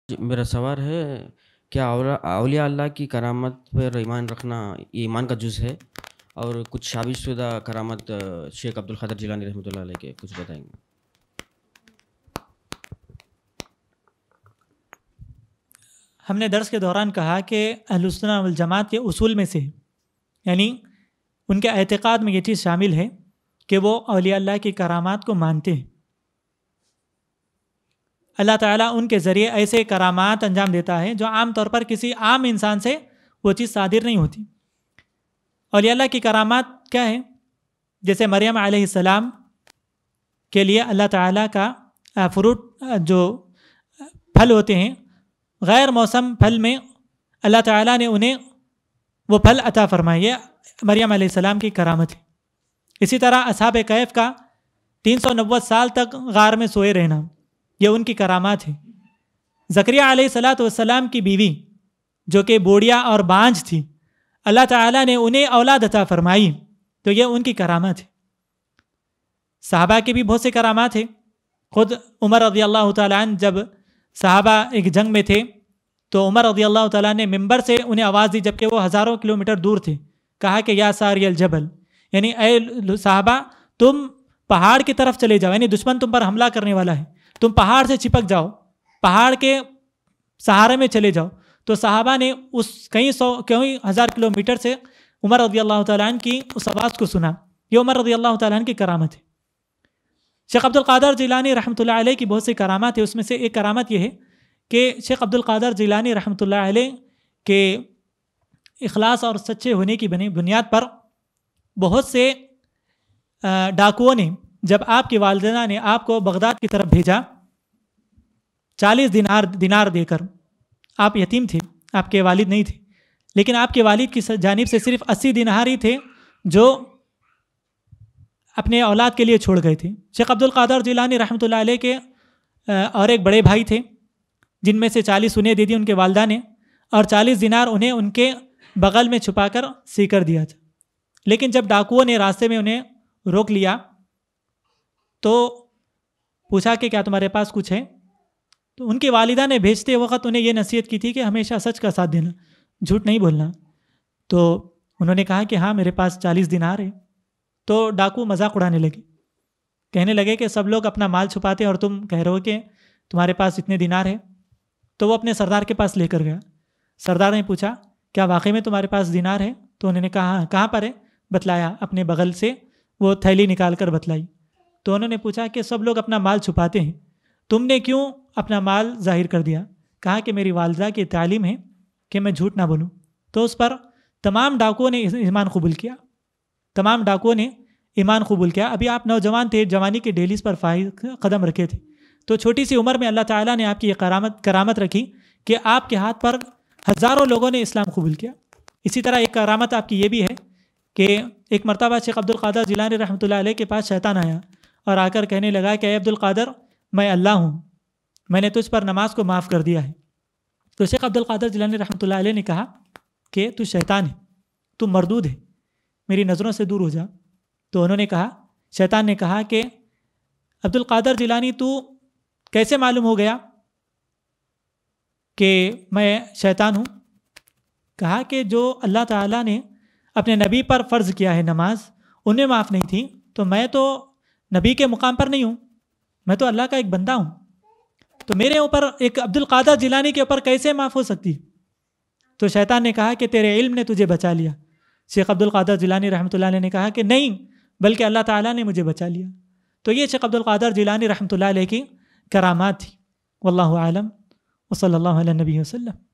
میرا سوال ہے، کیا اولیاء اللہ کی کرامت پر ایمان رکھنا یہ ایمان کا جز ہے؟ اور کچھ ثابت شدہ کرامت شیخ عبد القادر جیلانی رحمۃ اللہ علیہ کے کچھ بتائیں گے؟ ہم نے درس کے دوران کہا کہ اہل السنہ والجماعت کے اصول میں سے یعنی ان کے اعتقاد میں یہ چیز شامل ہے کہ وہ اولیاء اللہ کی کرامات کو مانتے ہیں۔ اللہ تعالیٰ ان کے ذریعے ایسے کرامات انجام دیتا ہے جو عام طور پر کسی عام انسان سے وہ چیز صادر نہیں ہوتی۔ اولیاء اللہ کی کرامات کیا ہے؟ جیسے مریم علیہ السلام کے لیے اللہ تعالیٰ کا فروٹ جو پھل ہوتے ہیں، غیر موسم پھل میں اللہ تعالیٰ نے انہیں وہ پھل عطا فرمائے، یہ مریم علیہ السلام کی کرامت ہے۔ اسی طرح اصحاب کہف کا 390 سال تک غار میں سوئے رہنا، یہ ان کی کرامات ہے۔ زکریا علیہ السلام کی بیوی جو کہ بوڑھیا اور بانجھ تھی، اللہ تعالیٰ نے انہیں اولاد عطا فرمائی، تو یہ ان کی کرامات ہے۔ صحابہ کی بھی بہت سے کرامات ہیں۔ خود عمر رضی اللہ تعالیٰ عنہ جب صحابہ ایک جنگ میں تھے تو عمر رضی اللہ تعالیٰ نے ممبر سے انہیں آواز دی جبکہ وہ ہزاروں کلومیٹر دور تھے، کہا کہ یا ساری الجبل، یعنی اے صحابہ تم پہاڑ کی طرف چلے جاؤ، یعنی دشمن تم پر حملہ کرنے والا ہے، تم پہاڑ سے چپک جاؤ، پہاڑ کے سہارے میں چلے جاؤ۔ تو صحابہ نے اس کئی ہزار کلومیٹر سے عمر رضی اللہ تعالیٰ عنہ کی اس آواز کو سنا، یہ عمر رضی اللہ تعالیٰ عنہ کی کرامت ہے۔ شیخ عبد القادر جیلانی رحمۃ اللہ علیہ کی بہت سی کرامات ہیں، اس میں سے ایک کرامت یہ ہے کہ شیخ عبد القادر جیلانی رحمۃ اللہ علیہ کے اخلاص اور سچے ہونے کی بنیاد پر بہت سے ڈاکوؤں نے جب آپ کی والدہ نے آپ کو بغداد کی طرف بھیجا 40 دینار دے کر، آپ یتیم تھے، آپ کے والد نہیں تھے، لیکن آپ کے والد کی جانب سے صرف 80 دینار ہی تھے جو اپنے اولاد کے لیے چھوڑ گئے تھے۔ شیخ عبد القادر جیلانی رحمۃ اللہ علیہ کے اور ایک بڑے بھائی تھے جن میں سے 40 انہیں دے دی ان کے والدہ نے، اور 40 دینار انہیں ان کے بغل میں چھپا کر سی کر دیا تھا۔ لیکن جب ڈاکوؤں نے راستے میں انہیں روک لیا تو پوچھا کہ کیا تمہارے پاس کچھ ہے؟ تو ان کی والدہ نے بھیجتے وقت انہیں یہ نصیحت کی تھی کہ ہمیشہ سچ کا ساتھ دینا، جھوٹ نہیں بولنا۔ تو انہوں نے کہا کہ ہاں میرے پاس 40 دینار ہے۔ تو ڈاکو مذاق اڑانے لگے، کہنے لگے کہ سب لوگ اپنا مال چھپاتے ہیں اور تم کہہ رہے ہو کہ تمہارے پاس اتنے دینار ہے۔ تو وہ اپنے سردار کے پاس لے کر گیا۔ سردار نے پوچھا کیا واقعی میں تمہارے پاس دینار ہے؟ تو انہوں نے کہا کہاں پر ہے؟ بتلایا، اپنے بغل سے وہ تھیلی نکال کر بتلائی۔ تو انہوں نے پوچھا کہ سب لوگ اپنا مال چھپاتے ہیں، تم نے کیوں اپنا مال ظاہر کر دیا؟ کہا کہ میری والدہ کی تعلیم ہے کہ میں جھوٹ نہ بولوں۔ تو اس پر تمام ڈاکوؤں نے ایمان قبول کیا، تمام ڈاکوؤں نے ایمان قبول کیا۔ ابھی آپ نوجوان تھے، جوانی کے ڈیلیز پر قدم رکھے تھے، تو چھوٹی سی عمر میں اللہ تعالیٰ نے آپ کی یہ کرامت رکھی کہ آپ کے ہاتھ پر ہزاروں لوگوں نے اسلام قبول کیا۔ اسی طرح ایک کرامت آپ کی یہ بھی ہے کہ ایک مرتبہ شیخ عبد القادر جیلانی رحمۃ اللہ علیہ کے پاس شیطان آیا اور آ کر کہنے لگا کہ اے عبد القادر، میں اللہ ہوں، میں نے تجھ پر نماز کو معاف کر دیا ہے۔ تو شیخ عبد القادر جیلانی رحمۃ اللہ علیہ نے کہا کہ تو شیطان ہے، تو مردود ہے، میری نظروں سے دور ہو جا۔ تو انہوں نے کہا، شیطان نے کہا کہ عبد القادر جیلانی تو کیسے معلوم ہو گیا کہ میں شیطان ہوں؟ کہا کہ جو اللہ تعالیٰ نے اپنے نبی پر فرض کیا ہے نماز، انہیں معاف نہیں تھی، تو میں تو نبی کے مقام پر نہیں ہوں، میں تو اللہ کا ایک بندہ ہوں، تو میرے اوپر ایک عبد القادر جیلانی کے اوپر کیسے معاف ہو سکتی؟ تو شیطان نے کہا کہ تیرے علم نے تجھے بچا لیا۔ شیخ عبد القادر جیلانی رحمۃ اللہ علیہ نے کہا کہ نہیں، بلکہ اللہ تعالیٰ نے مجھے بچا لیا۔ تو یہ شیخ عبد القادر جیلانی رحمۃ اللہ علیہ کی کرامات تھی۔ واللہ اعلم وصلی اللہ علیہ نبی وسلم۔